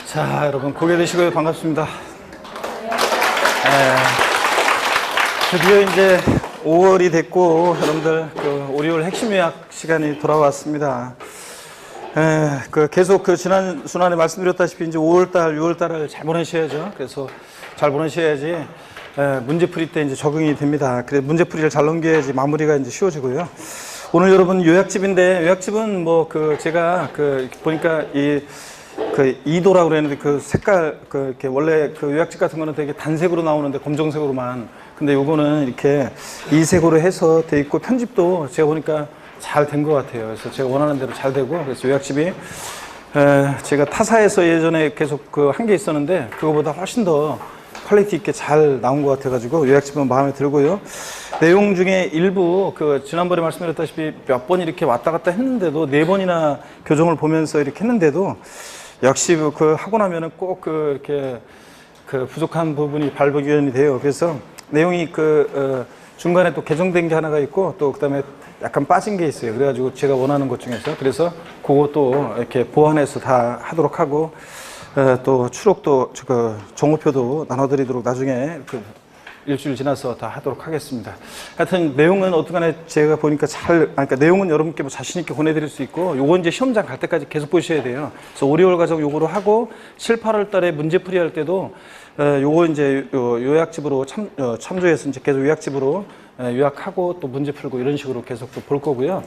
자, 여러분 고개 드시고요. 반갑습니다. 드디어 이제 5월이 됐고 여러분들 그 오리올 핵심 요약 시간이 돌아왔습니다. 계속 지난 순환에 말씀드렸다시피 이제 5월달, 6월달을 잘 보내셔야죠. 그래서 잘 보내셔야지 문제풀이 때 이제 적응이 됩니다. 그래 문제풀이를 잘 넘겨야지 마무리가 이제 쉬워지고요. 오늘 여러분 요약집인데 요약집은 뭐 제가 보니까 이도라고 그랬는데 그 색깔 이렇게 원래 요약집 같은 거는 되게 단색으로 나오는데 검정색으로만, 근데 요거는 이렇게 이색으로 해서 돼 있고 편집도 제가 보니까 잘 된 것 같아요. 그래서 제가 원하는 대로 잘 되고, 그래서 요약집이 제가 타사에서 예전에 계속 한 게 있었는데 그거보다 훨씬 더 퀄리티 있게 잘 나온 것 같아가지고 요약집은 마음에 들고요. 내용 중에 일부 지난번에 말씀드렸다시피 몇 번 이렇게 왔다 갔다 했는데도 4번이나 교정을 보면서 이렇게 했는데도 역시 하고 나면은 꼭 이렇게 부족한 부분이 발견이 돼요. 그래서 내용이 중간에 또 개정된 게 하나가 있고 또 그다음에 약간 빠진 게 있어요. 그래가지고 제가 원하는 것 중에서, 그래서 그것도 이렇게 보완해서 다 하도록 하고, 또 추록도 정오표도 나눠드리도록 나중에 일주일 지나서 다 하도록 하겠습니다. 하여튼 내용은 어떡하나 제가 보니까 그러니까 내용은 여러분께 뭐 자신있게 보내드릴 수 있고, 요거 이제 시험장 갈 때까지 계속 보셔야 돼요. 그래서 5, 6월 과정 요거로 하고 7, 8월 달에 문제풀이 할 때도 요거 이제 요약집으로 참조해서 이제 계속 요약집으로 요약하고 또 문제 풀고 이런 식으로 계속 또 볼 거고요.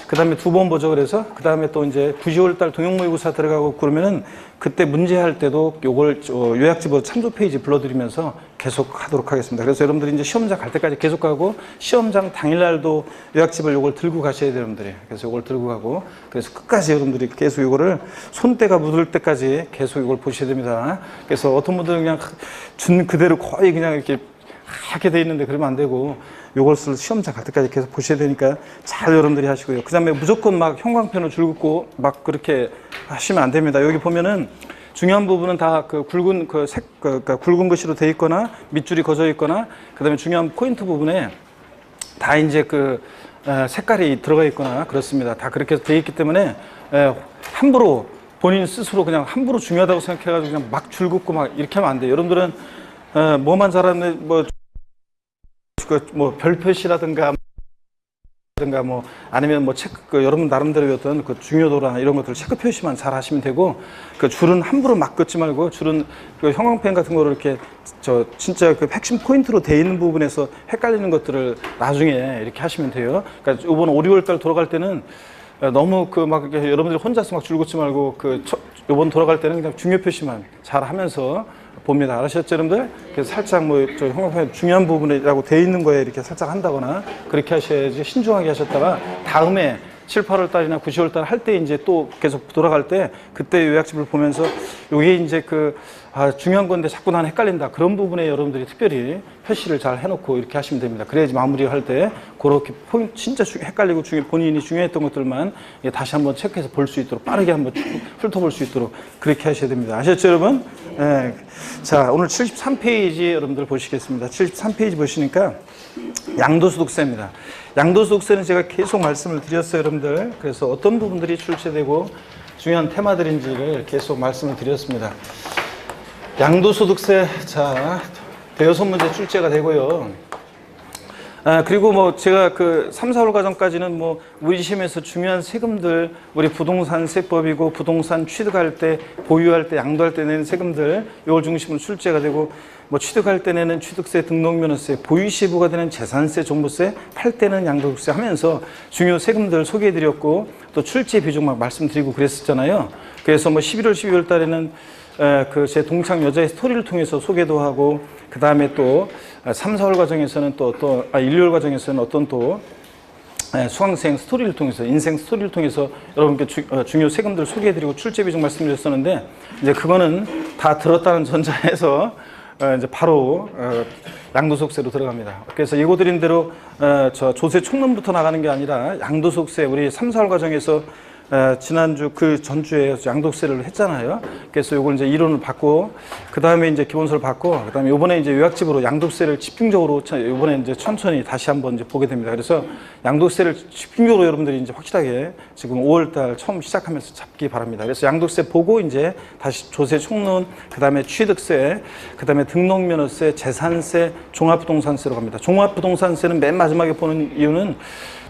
그 다음에 2번 보죠. 그래서 그 다음에 또 이제 9, 10월 달 동영모의고사 들어가고 그러면은 그때 문제 할 때도 요걸 요약집으로 참조 페이지 불러드리면서 계속 하도록 하겠습니다. 그래서 여러분들이 이제 시험장 갈 때까지 계속 가고, 시험장 당일날도 요약집을 요걸 들고 가셔야 돼요, 여러분들이. 그래서 요걸 들고 가고, 그래서 끝까지 여러분들이 계속 요거를 손때가 묻을 때까지 계속 요걸 보셔야 됩니다. 그래서 어떤 분들은 그냥 준 그대로 거의 그냥 이렇게 하게 돼 있는데 그러면 안 되고, 요것을 시험장 갈 때까지 계속 보셔야 되니까 잘 여러분들이 하시고요. 그 다음에 무조건 막 형광펜을 줄 긋고 막 그렇게 하시면 안 됩니다. 여기 보면은 중요한 부분은 다 굵은 굵은 글씨로 돼 있거나 밑줄이 거져 있거나, 그 다음에 중요한 포인트 부분에 다 이제 색깔이 들어가 있거나 그렇습니다. 다 그렇게 돼 있기 때문에 함부로 본인 스스로 그냥 함부로 중요하다고 생각해가지고 그냥 막 줄 긋고 막 이렇게 하면 안 돼요. 여러분들은 뭐만 잘하는 뭐 별표시라든가 뭐 아니면 뭐 체크 여러분 나름대로 어떤 중요도나 이런 것들 체크 표시만 잘 하시면 되고, 줄은 함부로 막 긋지 말고, 줄은 형광펜 같은 거를 이렇게 진짜 핵심 포인트로 돼 있는 부분에서 헷갈리는 것들을 나중에 이렇게 하시면 돼요. 그러니까 이번 5, 6월달 돌아갈 때는 너무 막 여러분들이 혼자서 막 줄 긋지 말고 요번 돌아갈 때는 그냥 중요 표시만 잘 하면서 봅니다. 알으셨죠, 여러분들? 그래서 살짝 형광펜 중요한 부분이라고 돼 있는 거에 이렇게 살짝 한다거나 그렇게 하셔야지, 신중하게 하셨다가 다음에 7, 8월 달이나 9, 10월 달 할 때 이제 또 계속 돌아갈 때 그때 요약집을 보면서 요게 이제 중요한 건데 자꾸 나는 헷갈린다. 그런 부분에 여러분들이 특별히 표시를 잘 해놓고 이렇게 하시면 됩니다. 그래야지 마무리할 때 그렇게 포인트 진짜 헷갈리고 본인이 중요했던 것들만 다시 한번 체크해서 볼 수 있도록, 빠르게 한번 훑어볼 수 있도록 그렇게 하셔야 됩니다. 아셨죠, 여러분? 네. 자, 오늘 73페이지 여러분들 보시겠습니다. 73페이지 보시니까 양도소득세입니다. 양도소득세는 제가 계속 말씀을 드렸어요, 여러분들. 그래서 어떤 부분들이 출제되고 중요한 테마들인지를 계속 말씀을 드렸습니다. 양도소득세, 자, 대여섯 문제 출제가 되고요. 그리고 제가 3, 4월 과정까지는 우리 시험에서 중요한 세금들, 우리 부동산 세법이고, 부동산 취득할 때, 보유할 때, 양도할 때 내는 세금들, 이걸 중심으로 출제가 되고, 취득할 때 내는 취득세, 등록면허세, 보유 시 부과되는 재산세, 종부세, 팔 때는 양도소득세 하면서 중요 세금들 소개해드렸고, 또 출제 비중 막 말씀드리고 그랬었잖아요. 그래서 11월, 12월 달에는 제 동창 여자의 스토리를 통해서 소개도 하고, 그 다음에 또 3, 4월 과정에서는 1, 2월 과정에서는 어떤 또 수강생 스토리를 통해서, 인생 스토리를 통해서 여러분께 중요 세금들 소개해드리고 출제 비중 말씀드렸었는데, 이제 그거는 다 들었다는 전자에서 이제 바로 양도소득세로 들어갑니다. 그래서 예고드린 대로 조세 총론부터 나가는 게 아니라 양도소득세, 우리 3, 4월 과정에서 지난주 그 전주에 양도세를 했잖아요. 그래서 요걸 이제 이론을 받고, 그 다음에 이제 기본서를 받고, 그 다음에 요번에 이제 요약집으로 양도세를 집중적으로 요번에 이제 천천히 다시 한번 이제 보게 됩니다. 그래서 양도세를 집중적으로 여러분들이 이제 확실하게 지금 5월달 처음 시작하면서 잡기 바랍니다. 그래서 양도세 보고 이제 다시 조세 총론, 그 다음에 취득세, 그 다음에 등록면허세, 재산세, 종합부동산세로 갑니다. 종합부동산세는 맨 마지막에 보는 이유는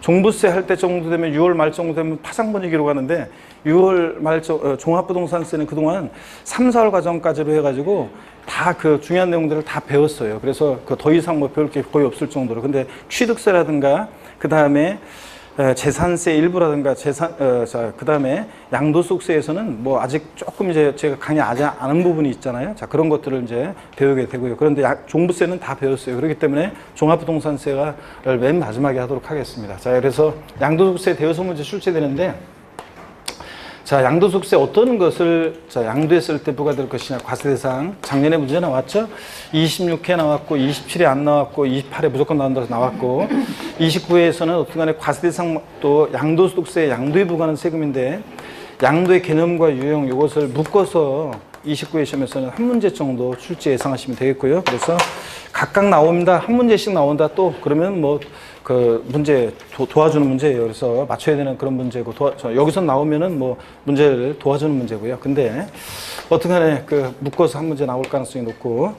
종부세 할 때 정도 되면 6월 말 정도 되면 파상분위기로 가는데 6월 말 종합부동산세는 그동안 3, 4월 과정까지로 해가지고 다 그 중요한 내용들을 다 배웠어요. 그래서 그 더 이상 뭐 배울 게 거의 없을 정도로. 근데 취득세라든가 그 다음에 재산세 일부라든가 그 다음에 양도소득세에서는 뭐 아직 조금 이제 제가 강의하지 않은 부분이 있잖아요. 자, 그런 것들을 이제 배우게 되고요. 그런데 종부세는 다 배웠어요. 그렇기 때문에 종합부동산세가 맨 마지막에 하도록 하겠습니다. 자, 그래서 양도소득세 대여섯 문제 출제되는데, 자, 양도소득세 어떤 것을 양도했을 때 부과될 것이냐. 과세대상 작년에 문제 나왔죠. 26회 나왔고 27회 안 나왔고 28회 무조건 나온다고 나왔고 29회에서는 어떤 간에 과세대상 또 양도소득세 양도에 부과하는 세금인데 양도의 개념과 유형 이것을 묶어서 29회 시험에서는 한 문제 정도 출제 예상하시면 되겠고요. 그래서 각각 나옵니다. 한 문제씩 나온다. 또 그러면 뭐 그 문제 도와주는 문제예요. 그래서 맞춰야 되는 그런 문제고 여기서 나오면은 뭐 문제를 도와주는 문제고요. 근데 어떻게간에 그 묶어서 한 문제 나올 가능성이 높고,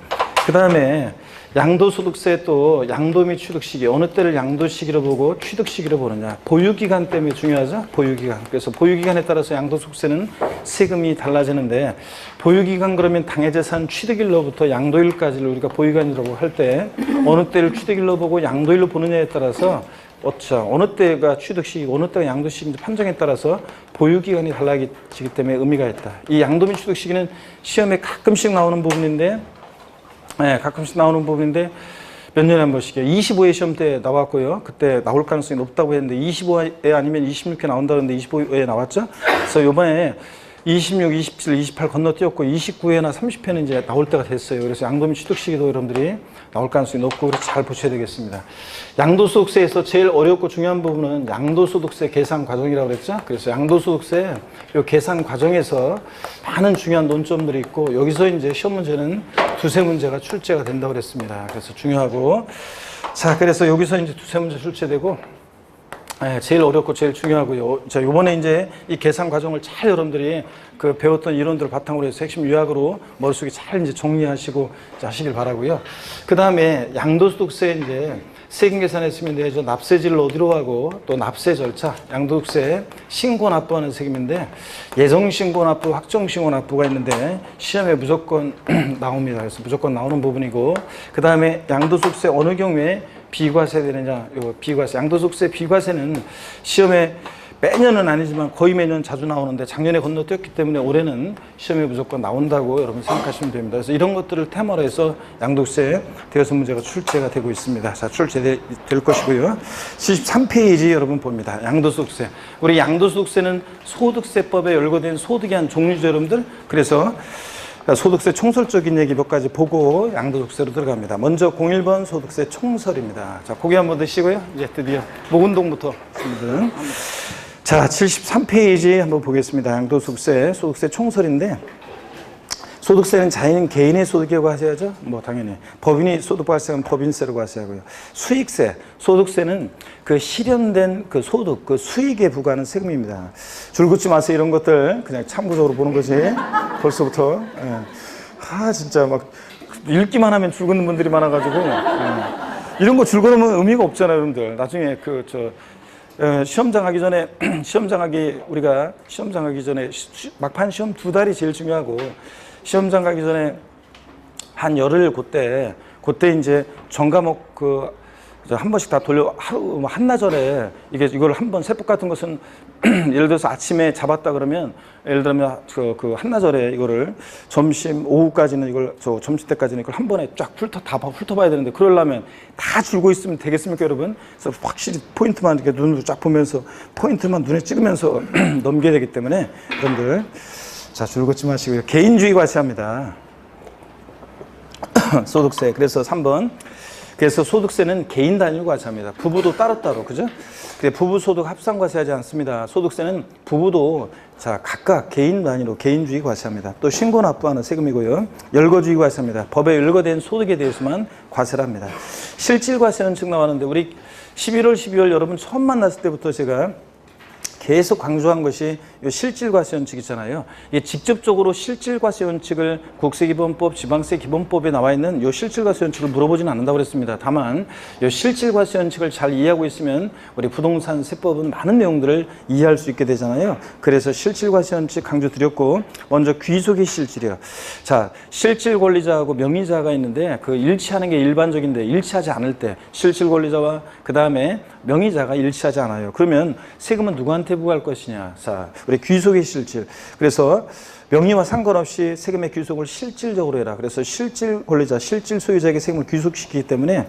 그 다음에 양도소득세 또 양도 및 취득 시기 어느 때를 양도 시기로 보고 취득 시기로 보느냐. 보유기간 때문에 중요하죠. 보유기간. 그래서 보유기간에 따라서 양도소득세는 세금이 달라지는데, 보유기간 그러면 당해재산 취득일로부터 양도일까지를 우리가 보유기간이라고 할 때 어느 때를 취득일로 보고 양도일로 보느냐에 따라서 어느 때가 취득시기고 어느 때가 양도시기인지 판정에 따라서 보유기간이 달라지기 때문에 의미가 있다. 이 양도 및 취득 시기는 시험에 가끔씩 나오는 부분인데 몇 년에 한 번씩이요. 25회 시험 때 나왔고요. 그때 나올 가능성이 높다고 했는데 25회 아니면 26회 나온다는데 25회 나왔죠. 그래서 이번에 26, 27, 28 건너뛰었고 29회나 30회는 이제 나올 때가 됐어요. 그래서 양도 및 취득 시기도 여러분들이 나올 가능성이 높고, 그래서 잘 보셔야 되겠습니다. 양도소득세에서 제일 어렵고 중요한 부분은 양도소득세 계산 과정이라고 그랬죠. 그래서 양도소득세 이 계산 과정에서 많은 중요한 논점들이 있고, 여기서 이제 시험 문제는 두세 문제가 출제가 된다고 그랬습니다. 그래서 중요하고, 자, 그래서 여기서 이제 두세 문제 출제되고, 제일 어렵고 제일 중요하고요. 자, 요번에 이제 이 계산 과정을 잘 여러분들이 그 배웠던 이론들을 바탕으로 해서 핵심 요약으로 머릿속에 잘 이제 정리하시고 하시길 바라고요. 그 다음에 양도소득세 이제 세금 계산했으면 되죠. 납세지를 어디로 하고 또 납세 절차, 양도소득세 신고 납부하는 세금인데 예정 신고 납부, 확정 신고 납부가 있는데 시험에 무조건 나옵니다. 그래서 무조건 나오는 부분이고, 그 다음에 양도소득세 어느 경우에 비과세 되느냐, 비과세, 양도소득세 비과세는 시험에 매년은 아니지만 거의 매년 자주 나오는데 작년에 건너뛰었기 때문에 올해는 시험에 무조건 나온다고 여러분 생각하시면 됩니다. 그래서 이런 것들을 테마로 해서 양도세 대여섯 문제가 출제가 되고 있습니다. 자, 출제될 것이고요. 73페이지 여러분 봅니다. 양도소득세. 우리 양도소득세는 소득세법에 열거된 소득의 한 종류죠, 여러분들. 그래서 소득세 총설적인 얘기 몇 가지 보고 양도소득세로 들어갑니다. 먼저 01번 소득세 총설입니다. 자, 고개 한번 드시고요. 이제 드디어 목운동부터. 자, 73페이지 한번 보겠습니다. 양도소득세, 소득세 총설인데, 소득세는 자연 개인의 소득이라고 하셔야죠. 뭐 당연히 법인이 소득 발생하면 법인세로 과세하고요. 수익세, 소득세는 그 실현된 그 소득, 그 수익에 부과하는 세금입니다. 줄긋지 마세요. 이런 것들 그냥 참고적으로 보는 거지. 벌써부터. 진짜 막 읽기만 하면 줄긋는 분들이 많아가지고 이런 거 줄긋으면 의미가 없잖아요, 여러분들. 나중에 시험장 하기 전에 우리가 시험장 하기 전에 막판 시험 두 달이 제일 중요하고, 시험장 가기 전에 한 열흘 그때 이제 전 과목 한 번씩 다 돌려 한나절에 이걸 한번 세법 같은 것은 예를 들어서 아침에 잡았다 그러면 예를 들면 그 한나절에 이거를 점심 오후까지는 이걸 점심 때까지는 이걸 한 번에 쫙 훑어봐야 되는데, 그러려면 다 줄고 있으면 되겠습니까, 여러분? 그래서 확실히 포인트만 이렇게 눈으로 쫙 보면서 포인트만 눈에 찍으면서 넘겨야 되기 때문에 여러분들 자, 줄긋지 마시고요. 개인주의 과세합니다. 소득세. 그래서 3번 그래서 소득세는 개인 단위로 과세합니다. 부부도 따로따로, 그죠? 부부 소득 합산 과세하지 않습니다. 소득세는 부부도 자 각각 개인 단위로 개인주의 과세합니다. 또 신고 납부하는 세금이고요. 열거주의 과세합니다. 법에 열거된 소득에 대해서만 과세를 합니다. 실질 과세는 즉 나왔는데 우리 11월, 12월 여러분 처음 만났을 때부터 제가 계속 강조한 것이 이 실질과세 원칙 있잖아요. 이게 직접적으로 실질과세 원칙을 국세기본법, 지방세기본법에 나와 있는 이 실질과세 원칙을 물어보지는 않는다고 그랬습니다. 다만 이 실질과세 원칙을 잘 이해하고 있으면 우리 부동산 세법은 많은 내용들을 이해할 수 있게 되잖아요. 그래서 실질과세 원칙 강조드렸고, 먼저 귀속의 실질이요. 자, 실질 권리자하고 명의자가 있는데 그 일치하는 게 일반적인데 일치하지 않을 때 실질 권리자와 그 다음에 명의자가 일치하지 않아요. 그러면 세금은 누구한테 부과할 것이냐. 자, 우리 귀속의 실질. 그래서 명의와 상관없이 세금의 귀속을 실질적으로 해라. 그래서 실질 권리자, 실질 소유자에게 세금을 귀속시키기 때문에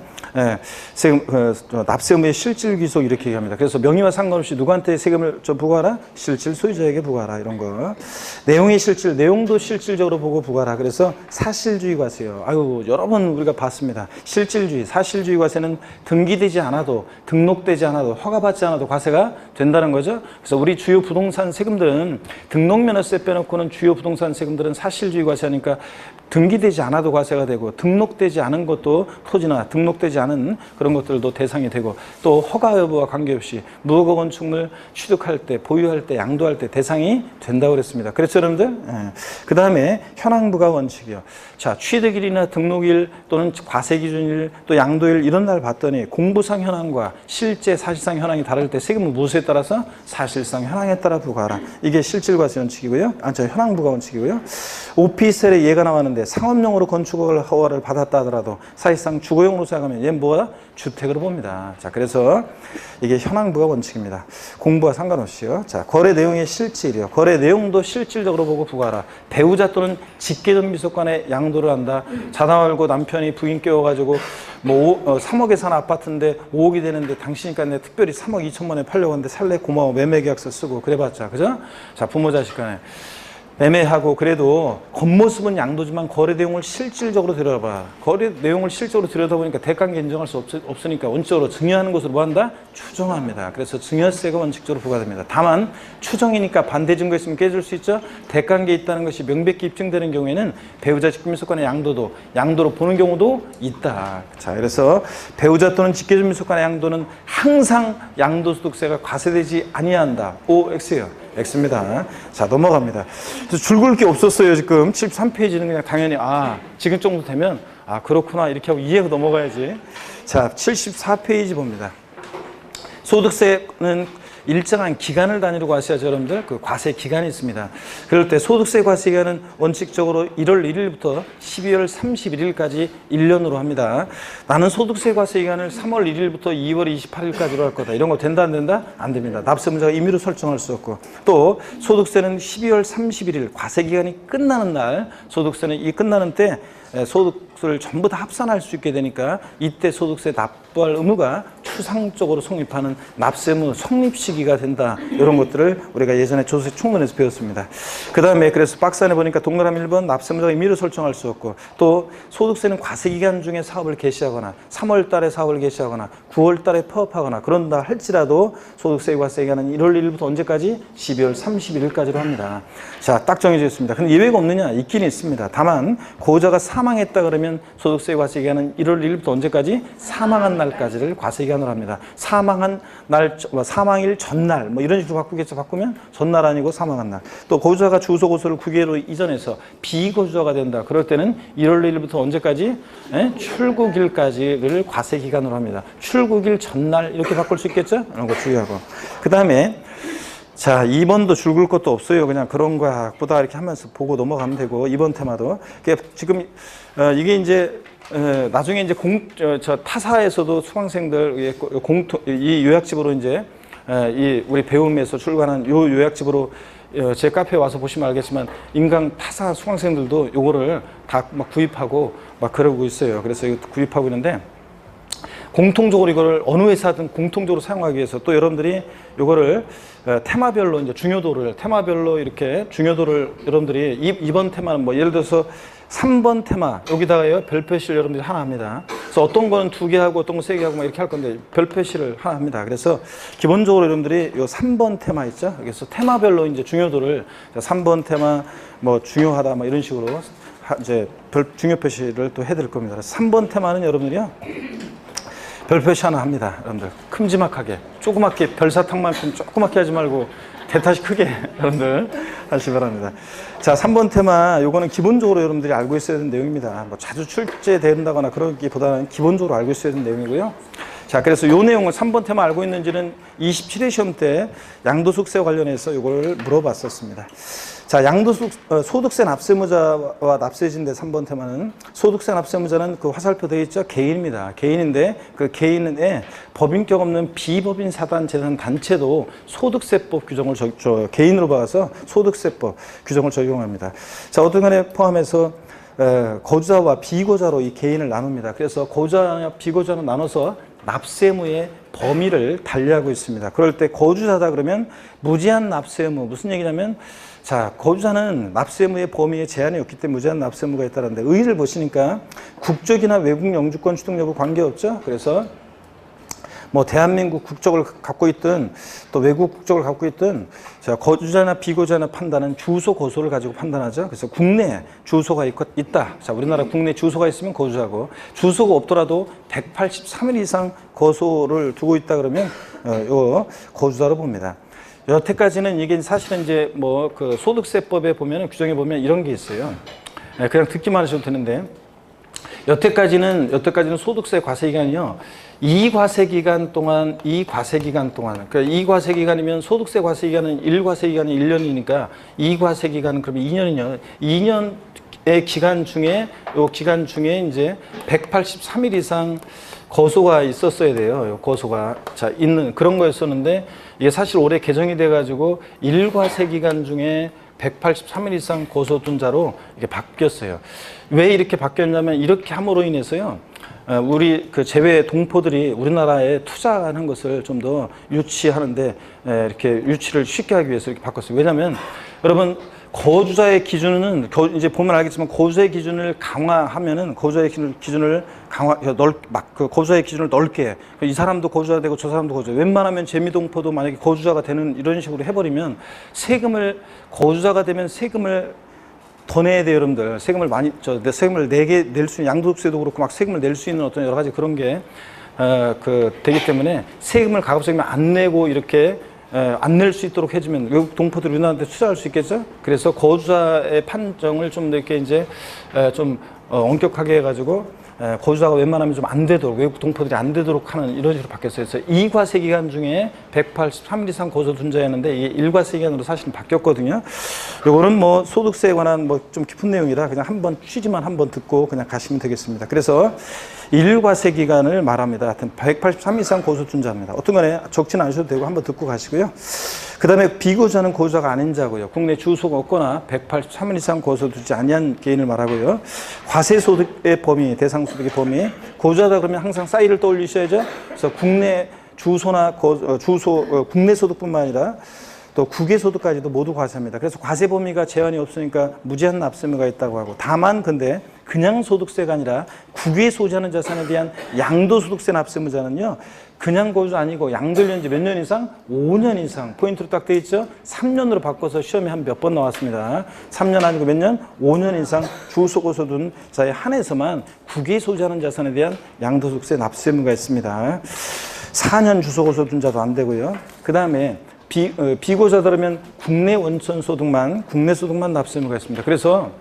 세금, 납세 의무의 실질 귀속 이렇게 얘기합니다. 그래서 명의와 상관없이 누구한테 세금을 부과하라? 실질 소유자에게 부과하라. 이런 거. 내용의 실질, 내용도 실질적으로 보고 부과하라. 그래서 사실주의 과세요. 아유, 여러 번 우리가 봤습니다. 실질주의, 사실주의 과세는 등기되지 않아도, 등록되지 않아도, 허가받지 않아도 과세가 된다는 거죠. 그래서 우리 주요 부동산 세금들은 등록면허세 빼놓고는 주요 부동산 세금들은 사실주의 과세하니까 등기되지 않아도 과세가 되고, 등록되지 않은 것도 토지나 등록되지 않은 그런 것들도 대상이 되고, 또 허가 여부와 관계없이 무허가 건축물 취득할 때, 보유할 때, 양도할 때 대상이 된다고 그랬습니다. 그렇죠, 여러분들? 그 다음에 현황부과 원칙이요. 자, 취득일이나 등록일 또는 과세기준일 또 양도일 이런 날 봤더니 공부상 현황과 실제 사실상 현황이 다를 때 세금은 무엇에 따라서? 사실상 현황에 따라 부과하라. 이게 실질과세 원칙이고요. 현황부과 원칙이고요. 오피스텔에 얘가 나왔는데 상업용으로 건축을 허가를 받았다 하더라도 사실상 주거용으로 생각하면 얘는 뭐야? 주택으로 봅니다. 자, 그래서 이게 현황부가 원칙입니다. 공부와 상관없이요. 자, 거래 내용의 실질이요. 거래 내용도 실질적으로 보고 부과하라. 배우자 또는 직계전 비속간에 양도를 한다. 자다 말고 남편이 부인 깨워가지고 뭐 3억에 사는 아파트인데 5억이 되는데 당신이니까 내 특별히 3억 2천만 원에 팔려고 하는데 살래 고마워 매매계약서 쓰고 그래봤자, 그죠? 자, 부모 자식 간에 매매하고 그래도 겉모습은 양도지만 거래 내용을 실질적으로 들여다봐. 거래 내용을 실질적으로 들여다보니까 대가관계 인정할 수 없으니까 원칙적으로 증여하는 것으로 뭐 한다? 추정합니다. 그래서 증여세가 원칙적으로 부과됩니다. 다만 추정이니까 반대 증거 있으면 깨질 수 있죠. 대가관계 있다는 것이 명백히 입증되는 경우에는 배우자 직계민속간의 양도도 양도로 보는 경우도 있다. 자, 그래서 배우자 또는 직계민속간의 양도는 항상 양도소득세가 과세되지 아니한다. OX예요. X입니다. 자, 넘어갑니다. 그래서 줄 긋을 게 없었어요. 지금 73페이지는 그냥 당연히 지금 정도 되면 그렇구나 이렇게 하고 이해하고 넘어가야지. 자, 74페이지 봅니다. 소득세는 일정한 기간을 단위로 과세하죠, 여러분들. 그 과세 기간이 있습니다. 그럴 때 소득세 과세 기간은 원칙적으로 1월 1일부터 12월 31일까지 1년으로 합니다. 나는 소득세 과세 기간을 3월 1일부터 2월 28일까지로 할 거다. 이런 거 된다, 안 된다? 안 됩니다. 납세문자가 임의로 설정할 수 없고, 또 소득세는 12월 31일 과세 기간이 끝나는 날, 소득세는 이 끝나는 때 소득세를 전부 다 합산할 수 있게 되니까 이때 소득세 납부할 의무가 추상적으로 성립하는 납세의무 성립 시기가 된다. 이런 것들을 우리가 예전에 조세 총론에서 배웠습니다. 그 다음에 그래서 박스 안에 보니까 동그라미 1번 납세의무자가 임의로 설정할 수 없고, 또 소득세는 과세기간 중에 사업을 개시하거나 3월 달에 사업을 개시하거나 9월 달에 파업하거나 그런다 할지라도 소득세 과세기간은 1월 1일부터 언제까지? 12월 31일까지로 합니다. 자, 딱 정해져 있습니다. 근데 예외가 없느냐? 있긴 있습니다. 다만 고자가 사망했다 그러면 소득세 과세기간은 1월 1일부터 언제까지? 사망한 날까지를 과세기간으로 합니다. 사망한 날, 사망일 전날 뭐 이런 식으로 바꾸겠죠. 바꾸면 전날 아니고 사망한 날. 또 고자가 주소 고소를 국외로 이전해서 비거주자가 된다. 그럴 때는 1월 1일부터 언제까지? 출국일까지를 과세기간으로 합니다. 출국일 전날 이렇게 바꿀 수 있겠죠? 이런 거 주의하고. 그 다음에 자, 2번도 줄 글 것도 없어요. 그냥 그런 거야 보다 이렇게 하면서 보고 넘어가면 되고, 2번 테마도. 지금 이게 이제 나중에 이제 타사에서도 수강생들 이 요약집으로 이제 우리 배움에서 출간한 요 요약집으로 제 카페에 와서 보시면 알겠지만 인강 타사 수강생들도 요거를 다 막 구입하고 막 그러고 있어요. 그래서 이거 구입하고 있는데 공통적으로 이거를 어느 회사든 공통적으로 사용하기 위해서 또 여러분들이 이거를 테마별로 이제 중요도를 테마별로 이렇게 중요도를 여러분들이 이번 테마는 뭐 예를 들어서 3번 테마 여기다가요 별 표시를 여러분들이 하나 합니다. 그래서 어떤 거는 2개 하고 어떤 거 3개 하고 막 이렇게 할 건데 별 표시를 하나 합니다. 그래서 기본적으로 여러분들이 요 3번 테마 있죠. 그래서 테마별로 이제 중요도를 3번 테마 뭐 중요하다 뭐 이런 식으로 이제 중요 표시를 또 해드릴 겁니다. 그래서 3번 테마는 여러분들이요 별 표시 하나 합니다. 여러분들 큼지막하게 조그맣게 별사탕만큼 조그맣게 하지 말고 대타시 크게 여러분들 하시기 바랍니다. 자, 3번 테마 요거는 기본적으로 여러분들이 알고 있어야 되는 내용입니다. 뭐 자주 출제된다거나 그러기보다는 기본적으로 알고 있어야 되는 내용이고요. 자, 그래서 요 내용을 3번 테마 알고 있는지는 27회 시험 때 양도소득세와 관련해서 요걸 물어봤었습니다. 자, 소득세 납세무자와 납세진대 3번 테마는 소득세 납세무자는 그 화살표 되어 있죠? 개인입니다. 개인인데 그 개인에 법인격 없는 비법인 사단 재산 단체도 소득세법 규정을 개인으로 봐서 소득세법 규정을 적용합니다. 자, 어떤 간에 포함해서 거주자와 비거주자로 이 개인을 나눕니다. 그래서 거주자와 비거주자로 나눠서 납세무의 범위를 달리하고 있습니다. 그럴 때 거주자다 그러면 무제한 납세무 무슨 얘기냐면 자, 거주자는 납세무의 범위에 제한이 없기 때문에 무제한 납세무가 있다는데 의의를 보시니까 국적이나 외국 영주권 취득 여부 관계없죠. 그래서 뭐 대한민국 국적을 갖고 있든 또 외국 국적을 갖고 있든 자, 거주자나 비거주자나 판단은 주소 고소를 가지고 판단하죠. 그래서 국내 주소가 있다. 자, 우리나라 국내 주소가 있으면 거주자고 주소가 없더라도 183일 이상 거소를 두고 있다 그러면 요 거주자로 봅니다. 여태까지는 이게 사실은 이제 뭐 그 소득세법에 보면 규정에 보면 이런 게 있어요. 그냥 듣기만 하셔도 되는데 여태까지는 소득세 과세 기간이요. 이 과세 기간 동안 그러니까 이 과세 기간이면 소득세 과세 기간은 1과세 기간이 1년이니까 이 과세 기간은 그러면 2년이요. 2년의 기간 중에 이제 183일 이상 거소가 있었어야 돼요. 거소가 자 있는 그런 거였었는데 이게 사실 올해 개정이 돼가지고 1과세 기간 중에 183일 이상 거소둔 자로 이게 바뀌었어요. 왜 이렇게 바뀌었냐면 이렇게 함으로 인해서요. 우리 그 제외 동포들이 우리나라에 투자하는 것을 좀 더 유치하는데 이렇게 유치를 쉽게 하기 위해서 이렇게 바꿨어요. 왜냐하면 여러분 거주자의 기준은 이제 보면 알겠지만 거주자의 기준을 강화하면은 거주자의 기준을 거주자의 기준을 넓게 이 사람도 거주자 되고 저 사람도 거주자. 웬만하면 재미동포도 만약에 거주자가 되는 이런 식으로 해버리면 거주자가 되면 세금을 더 내야 돼요, 여러분들. 세금을 세금을 낼 수 있는 양도소득세도 그렇고 막 세금을 낼 수 있는 어떤 여러 가지 그런 게 되기 때문에 세금을 가급적이면 안 내고 이렇게 안 낼 수 있도록 해주면 외국 동포들이 우리나라한테 투자할 수 있겠죠? 그래서 거주자의 판정을 좀 이렇게 이제 좀 엄격하게 해가지고 거주자가 웬만하면 좀 안 되도록 외국 동포들이 안 되도록 하는 이런 식으로 바뀌었어요. 그래서 2과세 기간 중에 183일 이상 거소둔 자였는데 이게 1과세 기간으로 사실 바뀌었거든요. 요거는 뭐 소득세에 관한 뭐 좀 깊은 내용이라 그냥 취지만 한번 듣고 그냥 가시면 되겠습니다. 그래서 1과세 기간을 말합니다. 하여튼 183일 이상 거소둔 자입니다. 어떤 거네 적지는 않으셔도 되고 한번 듣고 가시고요. 그 다음에 비거주자는 거주자가 아닌 자고요. 국내 주소가 없거나 183일 이상 거소두지 아니한 개인을 말하고요. 과세소득의 범위, 대상소득의 범위. 거주자다 그러면 항상 싸이를 떠올리셔야죠. 그래서 국내 주소나 국내 소득뿐만 아니라 또 국외소득까지도 모두 과세합니다. 그래서 과세 범위가 제한이 없으니까 무제한 납세무가 있다고 하고 다만 근데 그냥 소득세가 아니라 국외 소지하는 자산에 대한 양도소득세 납세무자는요. 그냥 거주 아니고 양도연지 몇 년 이상? 5년 이상. 포인트로 딱 돼 있죠? 3년으로 바꿔서 시험에 한 몇 번 나왔습니다. 3년 아니고 몇 년? 5년 이상 주소 거소둔 자에 한해서만 국외 소지하는 자산에 대한 양도소득세 납세무가 있습니다. 4년 주소 거소둔 자도 안 되고요. 그 다음에 비거주자들이면 국내 원천소득만 납세무가 있습니다. 그래서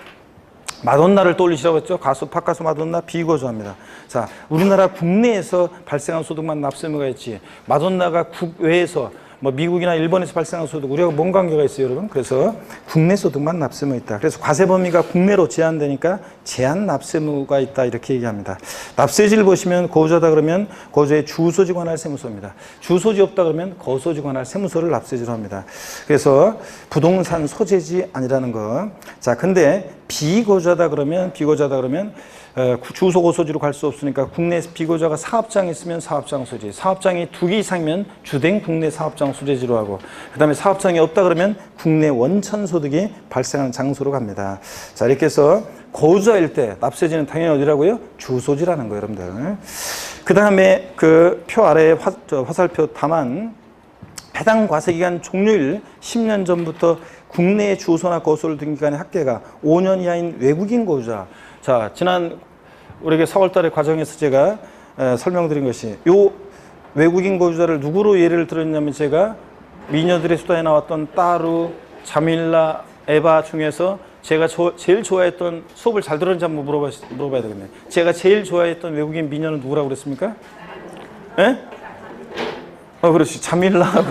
마돈나를 떠올리시라고 했죠. 팝가수 마돈나 비거주합니다. 자, 우리나라 국내에서 발생한 소득만 납세무가 있지. 마돈나가 국외에서 뭐 미국이나 일본에서 발생한 소득 우리하고 뭔 관계가 있어요, 여러분? 그래서 국내 소득만 납세무 있다. 그래서 과세 범위가 국내로 제한되니까 제한 납세무가 있다 이렇게 얘기합니다. 납세지를 보시면 거주자다 그러면 거주의 주소지 관할 세무서입니다. 주소지 없다 그러면 거소지 관할 세무서를 납세지로 합니다. 그래서 부동산 소재지 아니라는 거. 자, 근데 비거주자다 그러면 주소 고소지로 갈 수 없으니까 국내 비거주자가 사업장이 있으면 사업장 소재, 사업장이 2개 이상이면 주된 국내 사업장 소재지로 하고, 그 다음에 사업장이 없다 그러면 국내 원천 소득이 발생하는 장소로 갑니다. 자, 이렇게 해서 거주자일 때 납세지는 당연히 어디라고요? 주소지라는 거예요, 여러분들. 그 다음에 그 표 아래에 화살표 다만 해당 과세기간 종료일 10년 전부터 국내의 주소나 거소를 둔 기간의 합계가 5년 이하인 외국인 거주자. 자, 지난 우리에게 4월 달에 과정에서 제가 설명드린 것이 요 외국인 거주자를 누구로 예를 들었냐면 제가 미녀들의 수다에 나왔던 따루, 자밀라, 에바 중에서 제가 제일 좋아했던, 수업을 잘 들었는지 한번 물어봐야 되겠네요. 제가 제일 좋아했던 외국인 미녀는 누구라고 그랬습니까? 예? 그렇지. 자밀라하고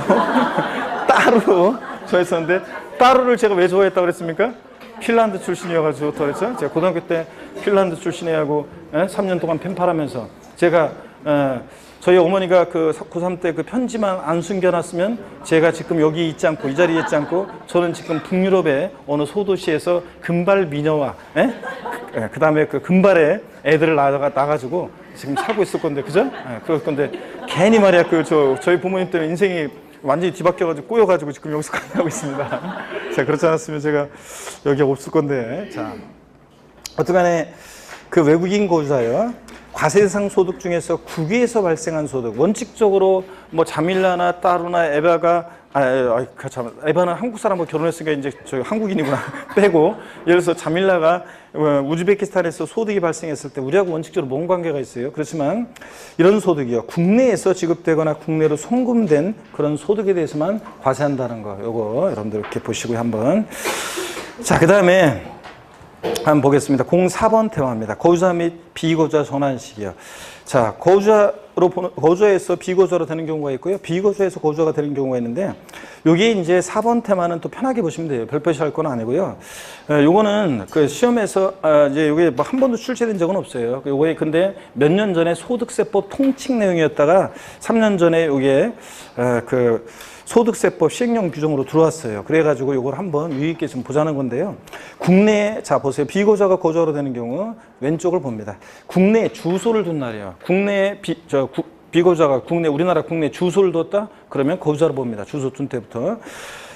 따루 좋아했었는데, 따루를 제가 왜 좋아했다고 그랬습니까? 핀란드 출신이어가지고 좋다고 그랬죠. 제가 고등학교 때 핀란드 출신애하고 3년 동안 펜팔하면서 제가 저희 어머니가 그 고3 때 그 편지만 안 숨겨놨으면 제가 지금 여기 있지 않고 이 자리에 있지 않고 저는 지금 북유럽의 어느 소도시에서 금발 미녀와 그 다음에 그 금발의 애들을 낳아가지고 지금 살고 있을 건데, 그죠? 그럴 건데 괜히 말이야 저희 부모님 때문에 인생이 완전히 뒤바뀌어가지고 꼬여가지고 지금 여기서 강의하고 있습니다. 자, 그렇지 않았으면 제가 여기 없을 건데. 자, 어떡간에 그 외국인 거주자요, 과세대상 소득 중에서 국외에서 발생한 소득, 원칙적으로 뭐 자밀라나 따루나 에바가 에바는 한국 사람하고 결혼했으니까 이제 저 한국인이구나 빼고, 예를 들어서 자밀라가 우즈베키스탄에서 소득이 발생했을 때 우리하고 원칙적으로 뭔 관계가 있어요? 그렇지만 이런 소득이요, 국내에서 지급되거나 국내로 송금된 그런 소득에 대해서만 과세한다는 거, 요거 여러분들 이렇게 보시고요, 한번. 자, 그 다음에 한번 보겠습니다. 04번 테마입니다. 거주자 및 비거주자 전환식이요. 자, 거주자에서 비거주자로 되는 경우가 있고요, 비거주자에서 거주자가 되는 경우가 있는데, 여기 이제 4번 테마는 또 편하게 보시면 돼요. 별표시 할 건 아니고요. 요거는 그 시험에서 이제 요게 뭐 한 번도 출제된 적은 없어요. 요거에 근데 몇 년 전에 소득세법 통칙 내용이었다가 3년 전에 요게 그 소득세법 시행령 규정으로 들어왔어요. 그래가지고 이걸 한번 유의 있게 좀 보자는 건데요. 국내에, 자 보세요. 비거주자가 거주하러 되는 경우 왼쪽을 봅니다. 국내에 주소를 둔 날이에요. 국내에 비거주자가 우리나라 국내 주소를 뒀다? 그러면 거주자로 봅니다. 주소 둔 때부터.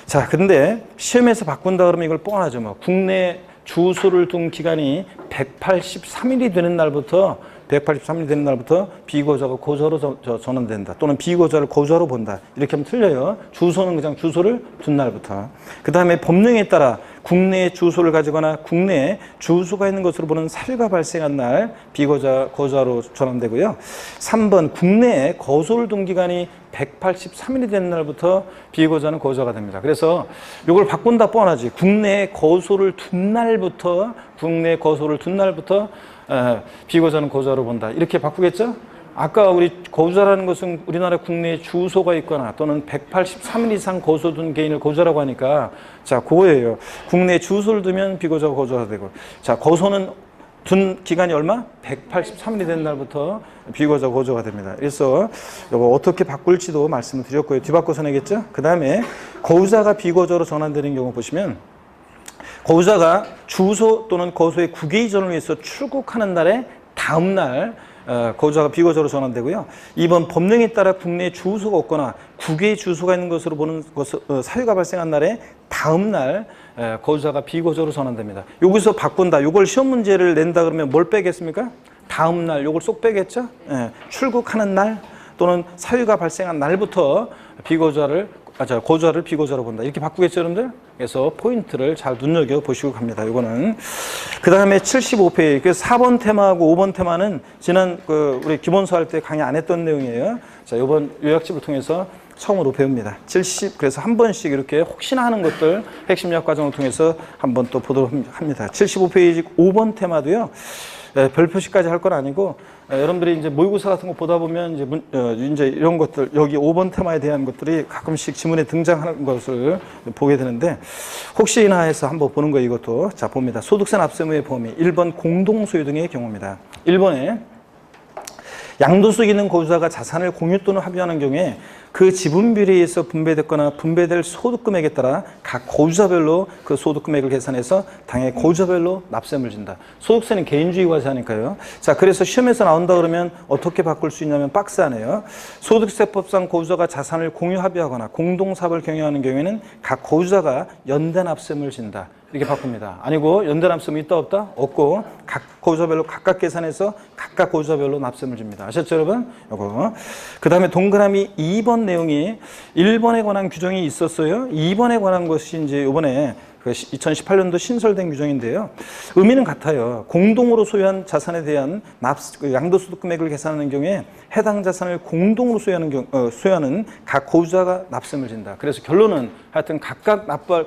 자, 근데 시험에서 바꾼다 그러면 이걸 뻔하죠. 뭐 국내 주소를 둔 기간이 183일이 되는 날부터 비거주자가 거주자로 전환된다. 또는 비거주자를 거주자로 본다. 이렇게 하면 틀려요. 주소는 그냥 주소를 둔 날부터. 그 다음에 법령에 따라 국내에 주소를 가지거나 국내에 주소가 있는 것으로 보는 사유가 발생한 날 비거주자 거주자로 전환되고요. 3번 국내에 거소를 둔 기간이 183일이 되는 날부터 비거주자는 거주자가 됩니다. 그래서 이걸 바꾼다 뻔하지. 국내에 거소를 둔 날부터 비거주자는 거주자로 본다. 이렇게 바꾸겠죠? 아까 우리 거주자라는 것은 우리나라 국내에 주소가 있거나 또는 183일 이상 거소둔 개인을 거주자라고 하니까, 자, 그거예요. 국내에 주소를 두면 비거주자가 거주자가 되고, 자, 거소는 둔 기간이 얼마? 183일이 된 날부터 비거주자가 거주자가 됩니다. 그래서 이거 어떻게 바꿀지도 말씀을 드렸고요. 뒤바꿔서 내겠죠? 그 다음에 거주자가 비거주자로 전환되는 경우 보시면, 거주자가 주소 또는 거소의 국외 이전을 위해서 출국하는 날에 다음 날 거주자가 비거주자로 전환되고요. 2번 법령에 따라 국내에 주소가 없거나 국외에 주소가 있는 것으로 보는 사유가 발생한 날에 다음 날 거주자가 비거주자로 전환됩니다. 여기서 바꾼다. 이걸 시험 문제를 낸다 그러면 뭘 빼겠습니까? 다음 날, 이걸 쏙 빼겠죠? 출국하는 날 또는 사유가 발생한 날부터 거주자를 비거주자로 본다. 이렇게 바꾸겠죠, 여러분들? 그래서 포인트를 잘 눈여겨 보시고 갑니다. 이거는. 그 다음에 75페이지. 그래서 4번 테마하고 5번 테마는 지난 우리 기본서 할 때 강의 안 했던 내용이에요. 자, 이번 요약집을 통해서 처음으로 배웁니다. 그래서 한 번씩 이렇게 혹시나 하는 것들 핵심력 과정을 통해서 한번 또 보도록 합니다. 75페이지 5번 테마도요. 별표시까지 할 건 아니고, 여러분들이 이제 모의고사 같은 거 보다 보면 이제 이런 것들, 여기 5번 테마에 대한 것들이 가끔씩 지문에 등장하는 것을 보게 되는데, 혹시나 해서 한번 보는 거예요, 이것도. 자, 봅니다. 소득세 납세무의 범위. 1번 공동소유 등의 경우입니다. 1번에 양도소득 있는 고유자가 자산을 공유 또는 합의하는 경우에 그 지분 비례에서 분배됐거나 분배될 소득 금액에 따라 각 고유자별로 그 소득 금액을 계산해서 당해 고유자별로 납세금을 진다. 소득세는 개인주의 과세하니까요. 자, 그래서 시험에서 나온다 그러면 어떻게 바꿀 수 있냐면 박스 안에요. 소득세법상 고유자가 자산을 공유 합의하거나 공동사업을 경영하는 경우에는 각 고유자가 연대 납세금을 진다. 이렇게 바꿉니다. 아니고 연대 납세금이 있다 없다? 없고 각 고유자별로 각각 계산해서 각각 고유자별로 납세금을 줍니다. 아셨죠 여러분? 요거. 그 다음에 동그라미 2번 내용이 1번에 관한 규정이 있었어요. 2번에 관한 것이 이제 요번에 2018년도 신설된 규정인데요. 의미는 같아요. 공동으로 소유한 자산에 대한 양도소득 금액을 계산하는 경우에 해당 자산을 공동으로 소유하는 각 고유자가 납세금을 진다. 그래서 결론은 하여튼 각각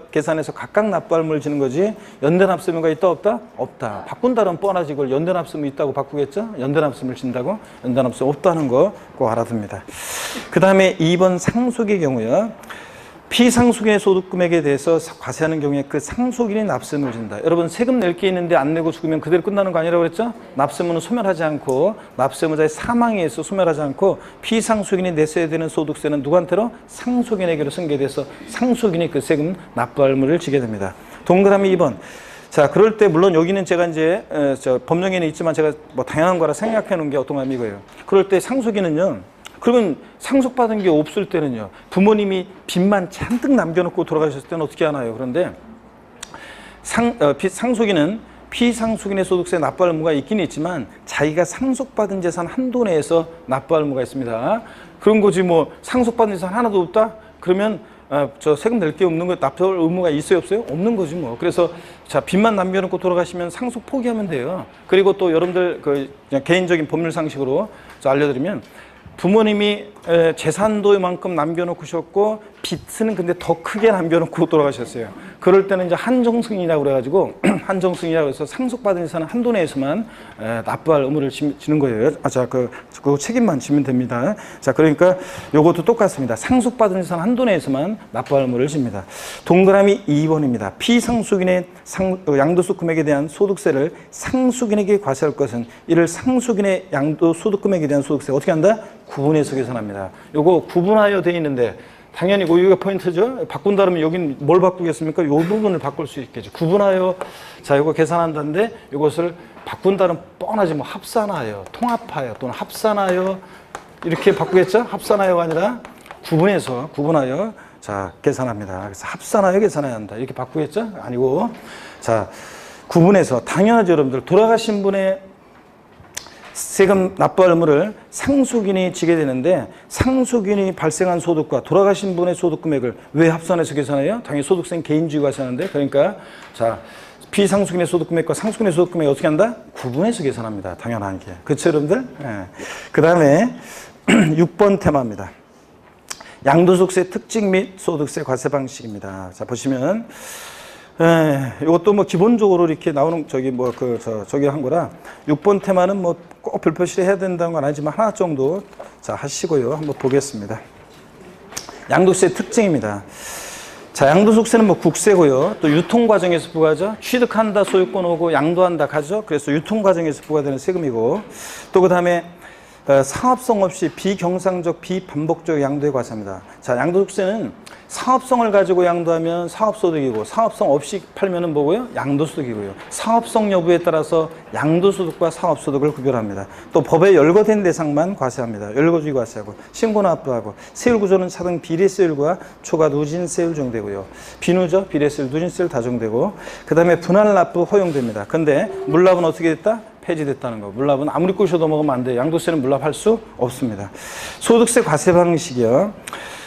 계산해서 각각 납부함을 지는 거지 연대 납세금이 있다 없다? 없다. 바꾼다면 뻔하지 이걸 연대 납세금이 있다고 바꾸겠죠? 연대 납세금을 진다고? 연대 납세금 없다는 거 꼭 알아둡니다. 그 다음에 2번 상속의 경우요. 피상속인의 소득금액에 대해서 과세하는 경우에 그 상속인이 납세금을 진다. 여러분 세금 낼 게 있는데 안 내고 죽으면 그대로 끝나는 거 아니라고 그랬죠? 납세금은 소멸하지 않고 납세의무자의 사망에 의해서 소멸하지 않고 피상속인이 내셔야 되는 소득세는 누구한테로? 상속인에게로 승계돼서 상속인이 그 세금 납부할 의무를 지게 됩니다. 동그라미 2번. 자, 그럴 때 물론 여기는 제가 이제 법령에는 있지만 제가 뭐 다양한 거라 생각해 놓은 게 어떤 거 이거예요. 그럴 때 상속인은요. 그러면 상속받은 게 없을 때는요. 부모님이 빚만 잔뜩 남겨놓고 돌아가셨을 때는 어떻게 하나요? 그런데 상속인은 피상속인의 소득세 납부할 의무가 있긴 있지만 자기가 상속받은 재산 한도 내에서 납부할 의무가 있습니다. 그런 거지 뭐 상속받은 재산 하나도 없다? 그러면 저 세금 낼 게 없는 거 납부할 의무가 있어요 없어요? 없는 거지 뭐. 그래서 자 빚만 남겨놓고 돌아가시면 상속 포기하면 돼요. 그리고 또 여러분들 그 그냥 개인적인 법률 상식으로 알려드리면 부모님이 재산도만큼 남겨놓으셨고 빚은 근데 더 크게 남겨놓고 돌아가셨어요. 그럴 때는 이제 한정승이라고 그래가지고 한정승이라고 해서 상속받은 재산은 한도 내에서만 납부할 의무를 지는 거예요. 자, 그 책임만 지면 됩니다. 자, 그러니까 요것도 똑같습니다. 상속받은 재산 한도 내에서만 납부할 의무를 집니다. 동그라미 2번입니다. 피상속인의 양도소득 금액에 대한 소득세를 상속인에게 과세할 것은 이를 상속인의 양도소득 금액에 대한 소득세 어떻게 한다? 구분해서 계산합니다. 요거 구분하여 돼 있는데 당연히 여기가 포인트죠. 바꾼다면 여긴 뭘 바꾸겠습니까? 요 부분을 바꿀 수 있겠죠. 구분하여 자 이거 계산한다는데 이것을 바꾼다는 뻔하지 뭐 합산하여, 통합하여 또는 합산하여 이렇게 바꾸겠죠? 합산하여가 아니라 구분하여 자 계산합니다. 그래서 합산하여 계산해야 한다. 이렇게 바꾸겠죠? 아니고 자 구분해서 당연하죠 여러분들 돌아가신 분의 세금 납부할 의무를 상속인이 지게 되는데 상속인이 발생한 소득과 돌아가신 분의 소득 금액을 왜 합산해서 계산해요? 당연히 소득세는 개인주의 과세하는데 그러니까 자 피상속인의 소득 금액과 상속인의 소득 금액 어떻게 한다? 구분해서 계산합니다. 당연한 게. 그렇죠 여러분들? 네. 그 다음에 6번 테마입니다. 양도소득세 특징 및 소득세 과세 방식입니다. 자 보시면 이것도 뭐 기본적으로 이렇게 나오는 저기 한 거라 6번 테마는 뭐 꼭 별표시를 해야 된다는 건 아니지만 하나 정도 자 하시고요. 한번 보겠습니다. 양도세 특징입니다. 자, 양도소득세는 뭐 국세고요. 또 유통 과정에서 부과하죠. 취득한다 소유권 오고 양도한다 가죠. 그래서 유통 과정에서 부과되는 세금이고 또 그다음에 사업성 없이 비경상적, 비반복적 양도에 과세합니다. 자, 양도소득세는 사업성을 가지고 양도하면 사업소득이고 사업성 없이 팔면은 뭐고요? 양도소득이고요. 사업성 여부에 따라서 양도소득과 사업소득을 구별합니다. 또 법에 열거된 대상만 과세합니다. 열거주의 과세하고 신고 납부하고 세율구조는 차등 비례세율과 초과 누진세율 정되고요. 비누죠? 비례세율, 누진세율 다 정되고 그 다음에 분할 납부 허용됩니다. 근데 물납은 어떻게 됐다? 폐지됐다는 거. 물납은 아무리 꼬셔도 먹으면 안 돼요. 양도세는 물납할 수 없습니다. 소득세 과세 방식이요.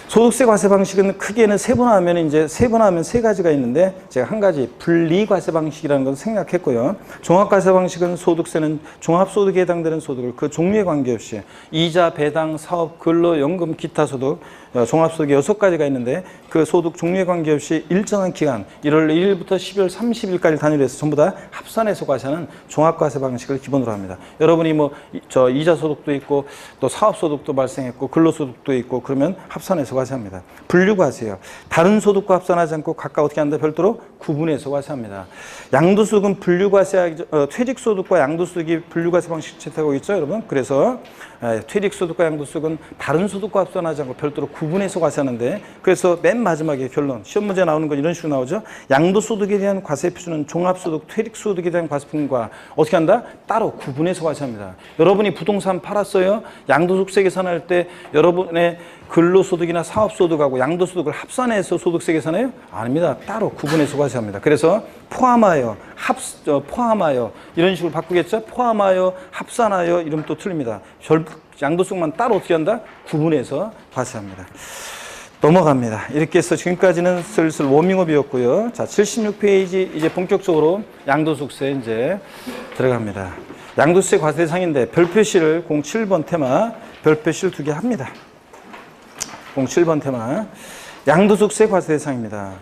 소득세 과세 방식은 크게는 세분화하면 세 가지가 있는데 제가 한 가지 분리 과세 방식이라는 건 생략했고요. 종합 과세 방식은 소득세는 종합소득에 해당되는 소득을 그 종류에 관계없이 이자, 배당, 사업, 근로, 연금, 기타 소득 종합소득이 6가지가 있는데 그 소득 종류에 관계없이 일정한 기간 1월 1일부터 12월 30일까지 단위로 해서 전부 다 합산해서 과세하는 종합과세 방식을 기본으로 합니다. 여러분이 뭐 저 이자 소득도 있고 또 사업 소득도 발생했고 근로소득도 있고 그러면 합산해서 과세합니다. 분류과세요. 다른 소득과 합산하지 않고 각각 어떻게 한다? 별도로 구분해서 과세합니다. 양도소득은 분류과세, 퇴직소득과 양도소득이 분류과세 방식 채택하고 있죠, 여러분. 그래서 퇴직소득과 양도소득은 다른 소득과 합산하지 않고 별도로 구분해서 과세하는데, 그래서 맨 마지막에 결론, 시험 문제 나오는 건 이런 식으로 나오죠. 양도소득에 대한 과세 표준은 종합소득, 퇴직소득에 대한 과세품과 어떻게 한다? 따로 구분해서 과세합니다. 여러분이 부동산 팔았어요. 양도소득세 계산할 때 여러분의 근로소득이나 사업소득하고 양도소득을 합산해서 소득세 계산해요? 아닙니다. 따로 구분해서 과세합니다. 그래서 포함하여, 포함하여 이런 식으로 바꾸겠죠? 포함하여, 합산하여 이러면 또 틀립니다. 양도소득만 따로 어떻게 한다? 구분해서 과세합니다. 넘어갑니다. 이렇게 해서 지금까지는 슬슬 워밍업이었고요. 자, 76페이지 이제 본격적으로 양도소득세 이제 들어갑니다. 양도세 과세 대상인데 별표시를 07번 테마 별표시를 2개 합니다. 07번 테마 양도소득세 과세 대상입니다.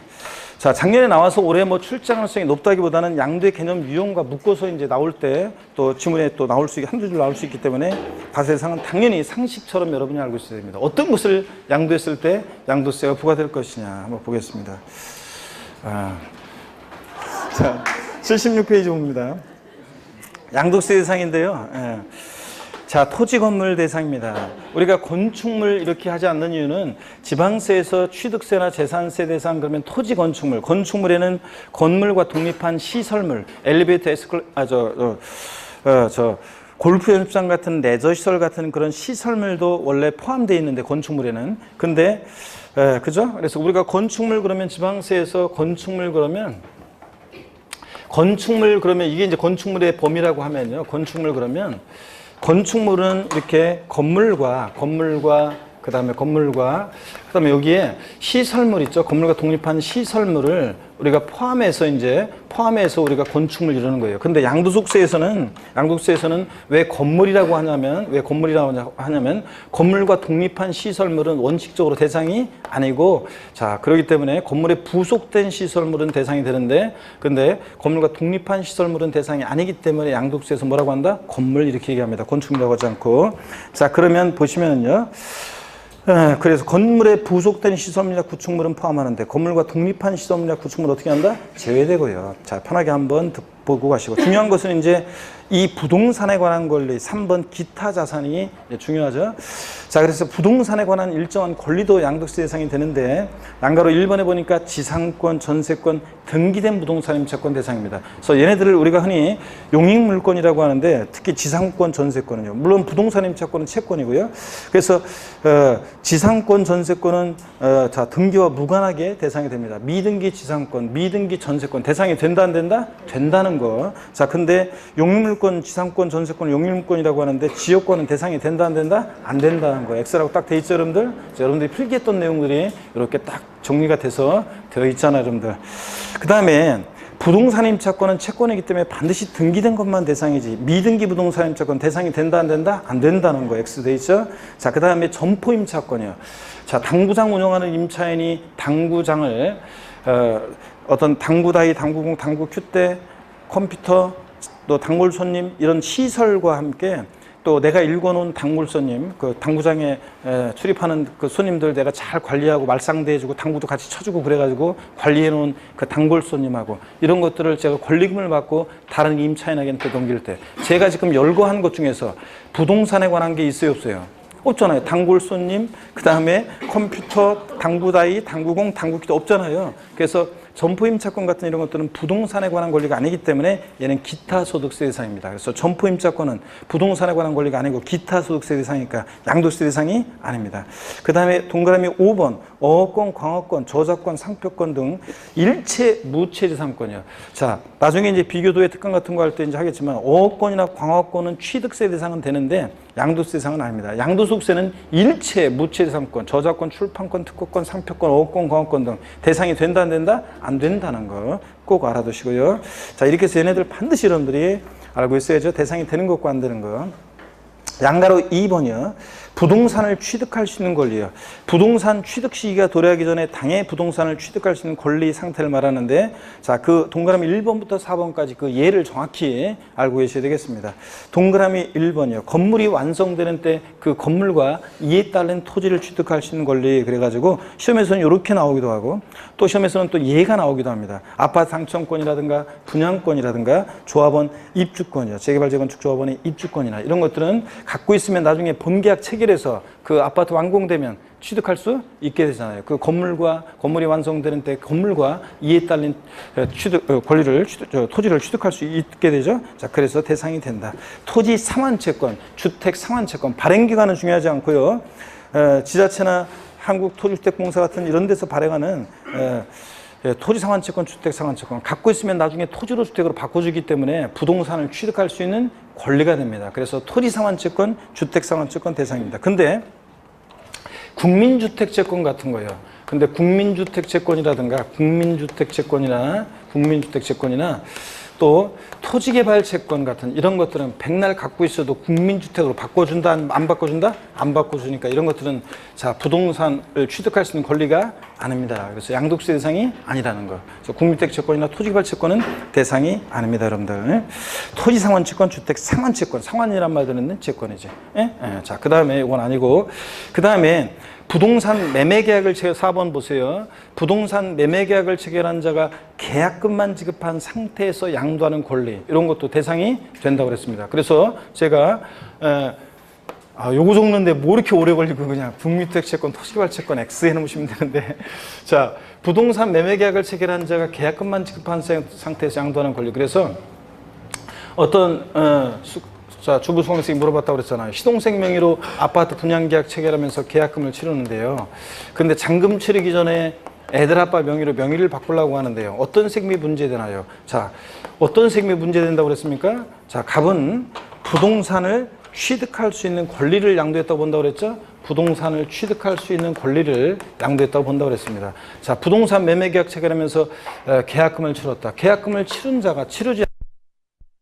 자, 작년에 나와서 올해 뭐 출제 가능성이 높다기보다는 양도의 개념 유형과 묶어서 이제 나올 때 또 지문에 또 나올 수 있게 한두 줄 나올 수 있기 때문에 과세 대상은 당연히 상식처럼 여러분이 알고 있어야 됩니다. 어떤 것을 양도했을 때 양도세가 부과될 것이냐 한번 보겠습니다. 자, 76페이지 봅니다. 양도세 대상인데요. 자, 토지 건물 대상입니다. 우리가 건축물 이렇게 하지 않는 이유는 지방세에서 취득세나 재산세 대상 그러면 토지 건축물, 건축물에는 건물과 독립한 시설물, 엘리베이터, 골프 연습장 같은 레저 시설 같은 그런 시설물도 원래 포함되어 있는데 건축물에는. 근데 그죠? 그래서 우리가 건축물 그러면 지방세에서 건축물 그러면 이게 이제 건축물의 범위라고 하면요. 건축물 그러면 건축물은 이렇게 건물과 그다음에 여기에 시설물 있죠. 건물과 독립한 시설물을 우리가 포함해서 우리가 건축물 이러는 거예요. 근데 양도소득세에서는 왜 건물이라고 하냐면 건물과 독립한 시설물은 원칙적으로 대상이 아니고, 자, 그렇기 때문에 건물에 부속된 시설물은 대상이 되는데, 근데 건물과 독립한 시설물은 대상이 아니기 때문에 양도소득세에서 뭐라고 한다? 건물 이렇게 얘기합니다. 건축물이라고 하지 않고. 자, 그러면 보시면은요. 그래서 건물에 부속된 시설물이나 구축물은 포함하는데 건물과 독립한 시설물이나 구축물은 어떻게 한다? 제외되고요. 자, 편하게 한번 보고 가시고. 중요한 것은 이제 이 부동산에 관한 권리 3번 기타 자산이 중요하죠. 자, 그래서 부동산에 관한 일정한 권리도 양도세 대상이 되는데 양가로 1번에 보니까 지상권, 전세권, 등기된 부동산 임차권 대상입니다. 그래서 얘네들을 우리가 흔히 용익물권이라고 하는데 특히 지상권, 전세권은요. 물론 부동산 임차권은 채권이고요. 그래서 지상권, 전세권은 자, 등기와 무관하게 대상이 됩니다. 미등기 지상권, 미등기 전세권 대상이 된다 안 된다? 된다는 거. 자, 근데 용익물권, 지상권, 전세권, 용익물권이라고 하는데 지역권은 대상이 된다 안 된다? 안 된다는 거. X라고 딱 돼 있죠, 여러분들? 자, 여러분들이 필기했던 내용들이 이렇게 딱 정리가 돼서 되어 있잖아요, 여러분들. 그 다음에 부동산 임차권은 채권이기 때문에 반드시 등기된 것만 대상이지 미등기 부동산 임차권 대상이 된다 안 된다? 안 된다는 거. X 돼 있죠? 자, 그 다음에 점포 임차권이요. 자, 당구장 운영하는 임차인이 당구장을 어떤 당구다이, 당구공, 당구큐 때 컴퓨터, 또 단골 손님 이런 시설과 함께 또 내가 읽어놓은 단골 손님, 그 당구장에 출입하는 그 손님들 내가 잘 관리하고 말상대해주고 당구도 같이 쳐주고 그래가지고 관리해놓은 그 단골 손님하고 이런 것들을 제가 권리금을 받고 다른 임차인에게 넘길 때 제가 지금 열거한 것 중에서 부동산에 관한 게 있어요, 없어요? 없잖아요. 단골 손님, 그 다음에 컴퓨터, 당구다이, 당구공, 당구기도 없잖아요. 그래서 점포임차권 같은 이런 것들은 부동산에 관한 권리가 아니기 때문에 얘는 기타 소득세 대상입니다. 그래서 점포임차권은 부동산에 관한 권리가 아니고 기타 소득세 대상이니까 양도세 대상이 아닙니다. 그 다음에 동그라미 5번 어업권, 광업권, 저작권, 상표권 등 일체 무체재산권이요. 자, 나중에 이제 비교도의 특강 같은 거 할 때 이제 하겠지만 어업권이나 광업권은 취득세 대상은 되는데 양도세 대상은 아닙니다. 양도소득세는 일체 무체재산권, 저작권, 출판권, 특허권, 상표권, 어업권, 광업권 등 대상이 된다 안 된다? 안 된다는 거 꼭 알아두시고요. 자, 이렇게 해서 얘네들 반드시 여러분들이 알고 있어야죠. 대상이 되는 것과 안 되는 거. 양가로 2번이요. 부동산을 취득할 수 있는 권리요. 부동산 취득 시기가 도래하기 전에 당해 부동산을 취득할 수 있는 권리 상태를 말하는데, 자, 그 동그라미 1번부터 4번까지 그 예를 정확히 알고 계셔야 되겠습니다. 동그라미 1번이요. 건물이 완성되는 때 그 건물과 이에 따른 토지를 취득할 수 있는 권리. 그래가지고 시험에서는 이렇게 나오기도 하고, 또 시험에서는 또 예가 나오기도 합니다. 아파트 상권권이라든가 분양권이라든가 조합원 입주권이요. 재개발 재건축 조합원의 입주권이나 이런 것들은 갖고 있으면 나중에 본계약 체결해서 그 아파트 완공되면 취득할 수 있게 되잖아요. 그 건물이 완성되는 때 건물과 이에 딸린 토지를 취득할 수 있게 되죠. 자, 그래서 대상이 된다. 토지 상환채권, 주택 상환채권, 발행 기간은 중요하지 않고요. 지자체나 한국토지주택공사 같은 이런 데서 발행하는 토지 상환채권, 주택 상환채권 갖고 있으면 나중에 토지로 주택으로 바꿔주기 때문에 부동산을 취득할 수 있는 권리가 됩니다. 그래서 토지 상환채권, 주택 상환채권 대상입니다. 근데 국민주택채권 같은 거예요. 근데 국민주택채권이라든가 국민주택채권이나 또 토지개발채권 같은 이런 것들은 백날 갖고 있어도 국민주택으로 바꿔준다, 안 바꿔준다? 안 바꿔주니까 이런 것들은 자, 부동산을 취득할 수 있는 권리가 아닙니다. 그래서 양도세 대상이 아니라는 거. 그래서 국민주택채권이나 토지개발채권은 대상이 아닙니다, 여러분들. 토지상환채권, 주택상환채권, 상환이란 말 듣는 채권이지. 자, 그 다음에 이건 아니고, 그 다음에 부동산 매매계약을 4번 보세요. 부동산 매매계약을 체결한 자가 계약금만 지급한 상태에서 양도하는 권리, 이런 것도 대상이 된다고 그랬습니다. 그래서 제가 요거 적는데 뭐 이렇게 오래 걸리고 그냥 국민주택채권, 토지개발채권 X 해놓으시면 되는데, 자, 부동산 매매계약을 체결한 자가 계약금만 지급한 상태에서 양도하는 권리. 그래서 어떤 자, 주부 수강생이 물어봤다고 그랬잖아요. 시동생 명의로 아파트 분양계약 체결하면서 계약금을 치르는데요. 근데 잔금 치르기 전에 애들 아빠 명의를 바꾸려고 하는데요. 어떤 세금이 문제되나요? 자, 어떤 세금이 문제된다고 그랬습니까? 자, 갑은 부동산을 취득할 수 있는 권리를 양도했다고 본다고 그랬죠? 부동산을 취득할 수 있는 권리를 양도했다고 본다고 그랬습니다. 자, 부동산 매매계약 체결하면서 계약금을 치렀다. 계약금을 치른 자가 치르지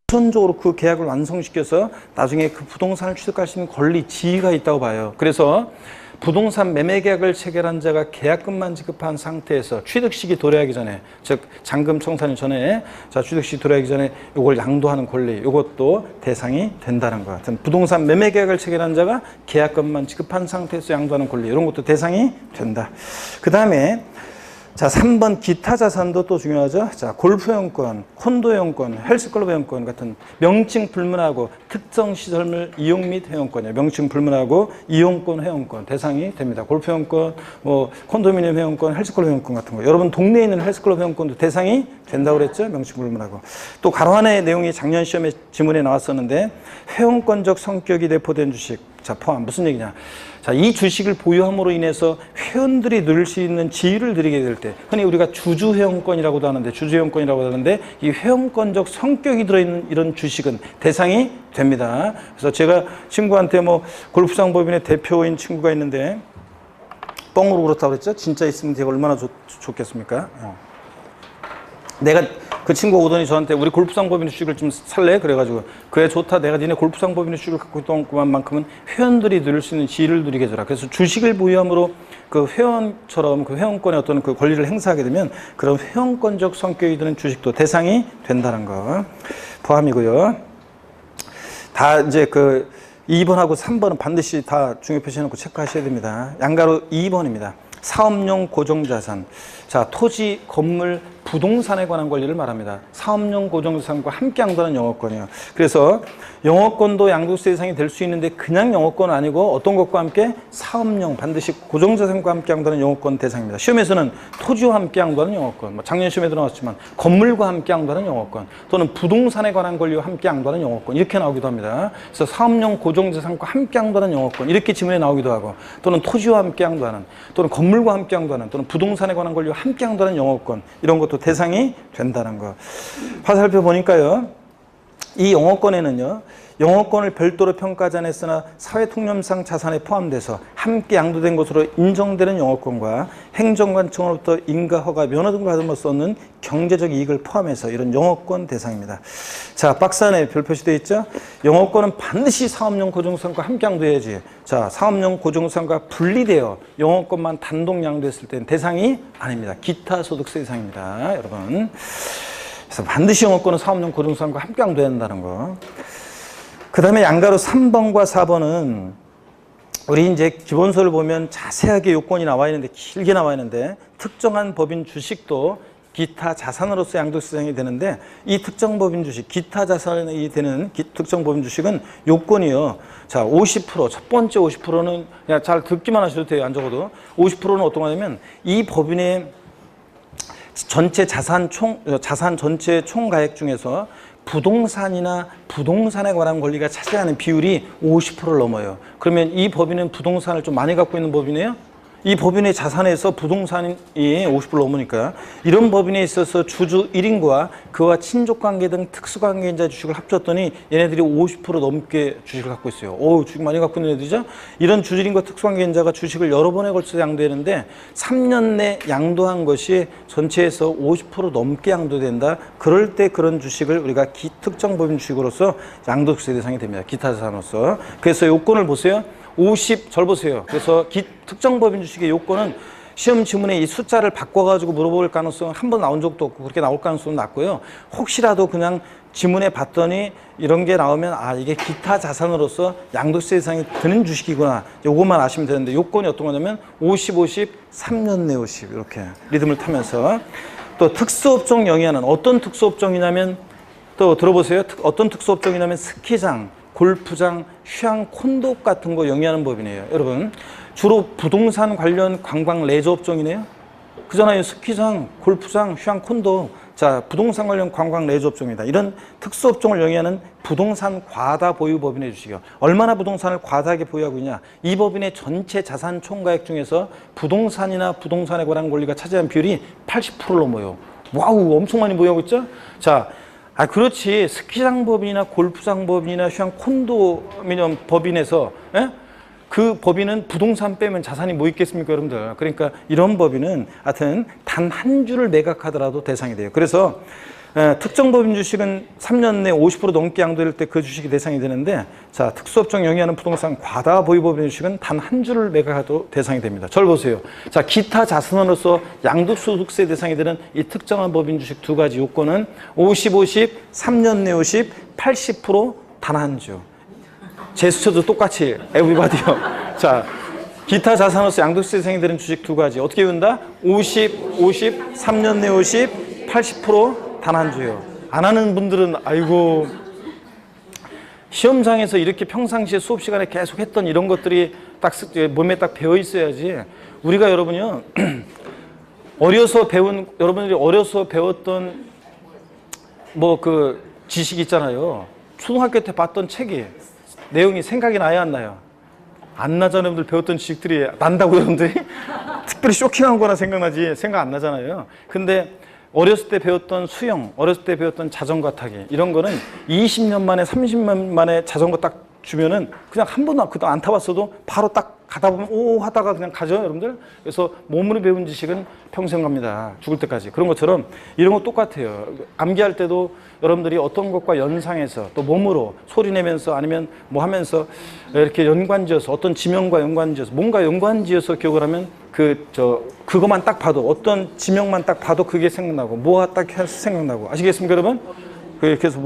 우선적으로 그 계약을 완성시켜서 나중에 그 부동산을 취득할 수 있는 권리, 지위가 있다고 봐요. 그래서 부동산 매매계약을 체결한 자가 계약금만 지급한 상태에서 취득시기 도래하기 전에, 즉 잔금 청산일 전에, 자, 취득시기 도래하기 전에 이걸 양도하는 권리, 이것도 대상이 된다는 것 같은. 부동산 매매계약을 체결한 자가 계약금만 지급한 상태에서 양도하는 권리, 이런 것도 대상이 된다. 그 다음에 자, 3번 기타 자산도 또 중요하죠. 자, 골프회원권, 콘도회원권, 헬스클럽 회원권 같은 명칭 불문하고 특정 시설물 이용 및 회원권이에요. 명칭 불문하고 이용권 회원권 대상이 됩니다. 골프회원권, 뭐 콘도미니엄 회원권, 헬스클럽 회원권 같은 거. 여러분 동네에 있는 헬스클럽 회원권도 대상이 된다고 그랬죠. 명칭 불문하고. 또 가로안의 내용이 작년 시험에 지문에 나왔었는데, 회원권적 성격이 내포된 주식. 자, 포함 무슨 얘기냐? 자, 이 주식을 보유함으로 인해서 회원들이 누릴 수 있는 지위를 누리게 될 때, 흔히 우리가 주주회원권이라고도 하는데, 주주회원권이라고 하는데, 이 회원권적 성격이 들어있는 이런 주식은 대상이 됩니다. 그래서 제가 친구한테 뭐 골프장 법인의 대표인 친구가 있는데, 뻥으로 그렇다고 그랬죠? 진짜 있으면 제가 얼마나 좋겠습니까? 내가 그 친구가 오더니 저한테 우리 골프장 법인의 주식을 좀 살래? 그래가지고 그래 좋다. 내가 니네 골프장 법인의 주식을 갖고 있던 것만큼은 회원들이 누릴 수 있는 지위를 누리게 해줘라. 그래서 주식을 보유함으로 그 회원처럼 그 회원권의 어떤 그 권리를 행사하게 되면 그런 회원권적 성격이 드는 주식도 대상이 된다는 거 포함이고요. 다 이제 그 2번하고 3번은 반드시 다 중요 표시해놓고 체크하셔야 됩니다. 양가로 2번입니다. 사업용 고정자산. 자, 토지, 건물, 부동산에 관한 권리를 말합니다. 사업용 고정자산과 함께 양도하는 영업권이에요. 그래서 영업권도 양도세 대상이 될 수 있는데 그냥 영업권은 아니고 어떤 것과 함께 사업용, 반드시 고정자산과 함께 양도하는 영업권 대상입니다. 시험에서는 토지와 함께 양도하는 영업권, 뭐 작년 시험에도 나왔지만 건물과 함께 양도하는 영업권, 또는 부동산에 관한 권리와 함께 양도하는 영업권, 이렇게 나오기도 합니다. 그래서 사업용 고정자산과 함께 양도하는 영업권, 이렇게 지문에 나오기도 하고, 또는 토지와 함께 양도하는, 또는 건물과 함께 양도하는, 또는 부동산에 관한 권리와 함께 양도하는 영업권, 이런 것도 대상이 된다는 거. 화살표 보니까요. 이 영어권에는요, 영어권을 별도로 평가하지 않았으나 사회통념상 자산에 포함돼서 함께 양도된 것으로 인정되는 영어권과 행정관청으로부터 인가, 허가, 면허 등을 받음으로써 얻는 경제적 이익을 포함해서 이런 영어권 대상입니다. 자, 박스 안에 별 표시되어 있죠? 영어권은 반드시 사업용 고정상과 함께 양도해야지. 자, 사업용 고정상과 분리되어 영어권만 단독 양도했을 때는 대상이 아닙니다. 기타 소득세 대상입니다, 여러분. 그래서 반드시 영어권은 사업용 고정상과 함께 양도해야 한다는 거. 그 다음에 양가로 3번과 4번은 우리 이제 기본서를 보면 자세하게 요건이 나와 있는데, 길게 나와 있는데, 특정한 법인 주식도 기타 자산으로서 양도세 대상이 되는데, 이 특정 법인 주식, 기타 자산이 되는 특정 법인 주식은 요건이요. 자, 50%, 첫 번째 50%는 그냥 잘 듣기만 하셔도 돼요. 안 적어도. 50%는 어떤 거냐면, 이 법인의 전체 자산 전체 총가액 중에서 부동산이나 부동산에 관한 권리가 차지하는 비율이 50%를 넘어요. 그러면 이 법인은 부동산을 좀 많이 갖고 있는 법이네요. 이 법인의 자산에서 부동산이 50%를 넘으니까 이런 법인에 있어서 주주 1인과 그와 친족관계 등 특수관계인자 주식을 합쳤더니 얘네들이 50% 넘게 주식을 갖고 있어요. 주식 많이 갖고 있는 애들이죠. 이런 주주 1인과 특수관계인자가 주식을 여러 번에 걸쳐서 양도했는데 3년 내 양도한 것이 전체에서 50% 넘게 양도된다. 그럴 때 그런 주식을 우리가 특정 법인 주식으로서 양도세 대상이 됩니다. 기타 자산으로서. 그래서 요건을 보세요. 절 보세요. 그래서 특정 법인 주식의 요건은 시험 지문에 이 숫자를 바꿔가지고 물어볼 가능성은 한 번 나온 적도 없고 그렇게 나올 가능성은 낮고요. 혹시라도 그냥 지문에 봤더니 이런 게 나오면 이게 기타 자산으로서 양도세 대상이 드는 주식이구나. 요것만 아시면 되는데 요건이 어떤 거냐면 50, 50, 3년 내 50 이렇게 리듬을 타면서 또 특수업종 영위하는 어떤 특수업종이냐면 또 들어보세요. 어떤 특수업종이냐면 스키장, 골프장, 휴양, 콘도 같은 거 영위하는 법이네요. 여러분, 주로 부동산 관련 관광 레저 업종이네요. 그잖아요. 스키장, 골프장, 휴양, 콘도. 자, 부동산 관련 관광 레저 업종이다. 이런 특수업종을 영위하는 부동산 과다 보유 법인의 주식이요. 얼마나 부동산을 과다하게 보유하고 있냐. 이 법인의 전체 자산 총가액 중에서 부동산이나 부동산에 관한 권리가 차지한 비율이 80%를 넘어요. 와우, 엄청 많이 보유하고 있죠? 자, 그렇지. 스키장 법인이나 골프장 법인이나 휴양 콘도미니엄 법인에서 그 법인은 부동산 빼면 자산이 뭐 있겠습니까, 여러분들? 그러니까 이런 법인은 하여튼 단 한 주를 매각하더라도 대상이 돼요. 그래서 특정 법인 주식은 3년 내 50% 넘게 양도될 때 그 주식이 대상이 되는데, 자, 특수업종 영위하는 부동산 과다 보유 법인 주식은 단 한 주를 매각해도 대상이 됩니다. 절 보세요. 자, 기타 자산으로서 양도소득세 대상이 되는 이 특정한 법인 주식 두 가지 요건은 50, 50, 3년 내 50, 80% 단 한 주. 제스처도 똑같이 에브리바디요. 자, 기타 자산으로서 양도세 대상이 되는 주식 두 가지 어떻게 외운다? 50, 50, 3년 내 50, 80% 단 한 주요. 안 하는 분들은 아이고, 시험장에서 이렇게 평상시에 수업 시간에 계속 했던 이런 것들이 딱 몸에 딱 배어 있어야지. 우리가 여러분이요, 여러분들이 어려서 배웠던 그 지식 있잖아요. 초등학교 때 봤던 책이 내용이 생각이 나요, 안 나요? 안 나잖아요. 여러분들 배웠던 지식들이 난다고요, 여러분들이? 특별히 쇼킹한 거나 생각나지 생각 안 나잖아요. 근데 어렸을 때 배웠던 수영, 어렸을 때 배웠던 자전거 타기 이런 거는 20년 만에 30년 만에 자전거 딱 주면은 그냥 한 번도 그동안 안 타봤어도 바로 딱 가다 보면 오 하다가 그냥 가죠, 여러분들. 그래서 몸으로 배운 지식은 평생 갑니다. 죽을 때까지. 그런 것처럼 이런 거 똑같아요. 암기할 때도 여러분들이 어떤 것과 연상해서 또 몸으로 소리 내면서 아니면 뭐 하면서 이렇게 연관지어서 어떤 지명과 연관지어서 뭔가 연관지어서 기억을 하면 그것만 딱 봐도 어떤 지명만 딱 봐도 그게 생각나고 뭐가 딱 해서 생각나고 아시겠습니까, 여러분? 그래서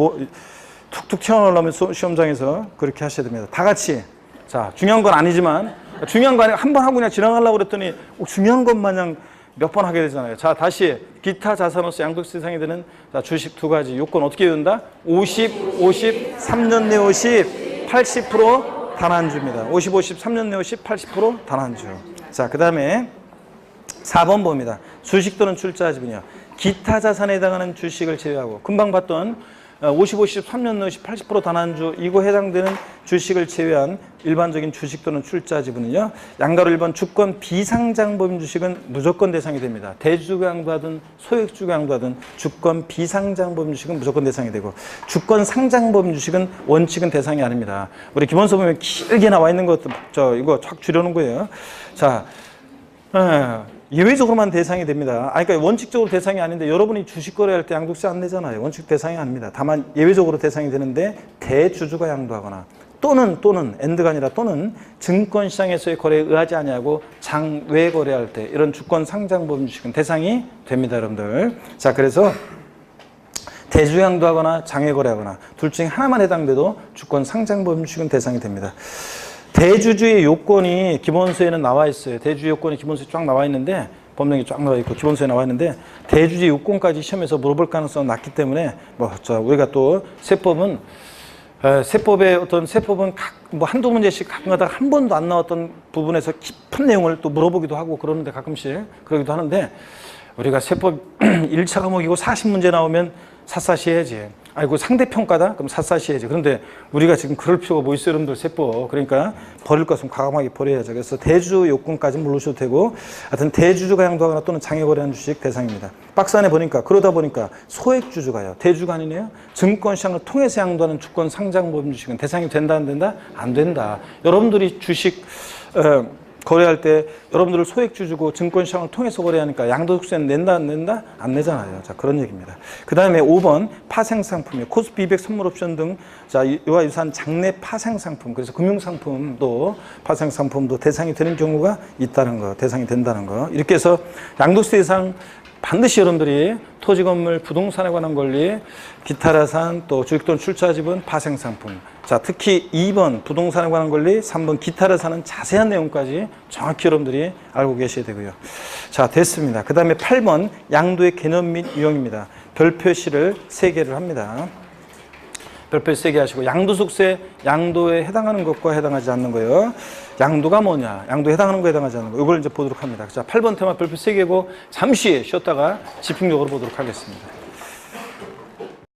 툭툭 튀어나오려면 시험장에서 그렇게 하셔야 됩니다. 다 같이. 자, 중요한 건 아니지만 중요한 거 아니고 한 번 하고 그냥 지나가려고 그랬더니 중요한 것 마냥 몇 번 하게 되잖아요. 자, 다시 기타 자산으로서 양도세 대상이 되는 주식 두 가지 요건 어떻게 외운다? 50, 50, 3년 내 50, 80% 단 한 주입니다. 50, 50, 3년 내 50, 80% 단 한 주. 자, 그 다음에 4번 봅니다. 주식 또는 출자 지분이요. 기타 자산에 해당하는 주식을 제외하고 금방 봤던 50, 50, 3년 넣으시 80% 단한주 이거 해당되는 주식을 제외한 일반적인 주식 또는 출자 지분은요. 양가로 1번 주권 비상장법인 주식은 무조건 대상이 됩니다. 대주주가 양도하든 소액주가 양도하든 주권 비상장법인 주식은 무조건 대상이 되고 주권 상장법인 주식은 원칙은 대상이 아닙니다. 우리 기본서 보면 길게 나와 있는 것도 이거 쫙 줄여놓은 거예요. 자, 예외적으로만 대상이 됩니다. 그러니까 원칙적으로 대상이 아닌데 여러분이 주식 거래할 때 양도세 안 내잖아요. 원칙 대상이 아닙니다. 다만 예외적으로 대상이 되는데 대주주가 양도하거나 또는 엔드가 아니라 또는 증권시장에서의 거래에 의하지 아니하고 장외 거래할 때 이런 주권 상장법인 주식은 대상이 됩니다, 여러분들. 자, 그래서 대주 양도하거나 장외 거래하거나 둘 중에 하나만 해당돼도 주권 상장법인 주식은 대상이 됩니다. 대주주의 요건이 기본서에는 나와 있어요. 대주주의 요건이 기본서에 쫙 나와 있는데 법령이 쫙 나와 있고 기본서에 나와 있는데 대주주의 요건까지 시험에서 물어볼 가능성은 낮기 때문에 우리가 또 세법은 한두 문제씩 가끔가다 한 번도 안 나왔던 부분에서 깊은 내용을 또 물어보기도 하고 그러는데 가끔씩 그러기도 하는데 우리가 세법 1차 과목이고 40문제 나오면 샅샅이 해야지. 아이고 상대평가다? 그럼 샅샅이 해야지. 그런데 우리가 지금 그럴 필요가 뭐 있어요, 여러분들 세법. 그러니까 버릴 것은 과감하게 버려야죠. 그래서 대주 요건까지 물으셔도 되고 하여튼 대주주가 양도하거나 또는 장외거래하는 주식 대상입니다. 박스 안에 보니까 그러다 보니까 소액주주가요. 대주가 아니네요. 증권시장을 통해서 양도하는 주권 상장법인 주식은 대상이 된다 안 된다? 안 된다. 여러분들이 주식 거래할 때 여러분들을 소액주주고 증권시장을 통해서 거래하니까 양도소득세는 낸다 안 낸다? 안 내잖아요. 자, 그런 얘기입니다. 그 다음에 5번 파생상품이요. 코스피 200 선물옵션 등 자, 이와 유사한 장내 파생상품, 그래서 금융상품도 파생상품도 대상이 되는 경우가 있다는 거, 대상이 된다는 거. 이렇게 해서 양도세 대상 반드시 여러분들이 토지, 건물, 부동산에 관한 권리, 기타라산, 또 주식 또는 출자 지분, 파생상품. 자, 특히 2번 부동산에 관한 권리, 3번 기타라산은 자세한 내용까지 정확히 여러분들이 알고 계셔야 되고요. 자, 됐습니다. 그 다음에 8번 양도의 개념 및 유형입니다. 별표시를 3개를 합니다. 별표 3개 하시고 양도소득세 양도에 해당하는 것과 해당하지 않는 거예요. 양도가 뭐냐? 양도에 해당하는 거 해당하지 않는 거. 이걸 이제 보도록 합니다. 자, 8번 테마 별표 3개고 잠시 쉬었다가 집중적으로 보도록 하겠습니다.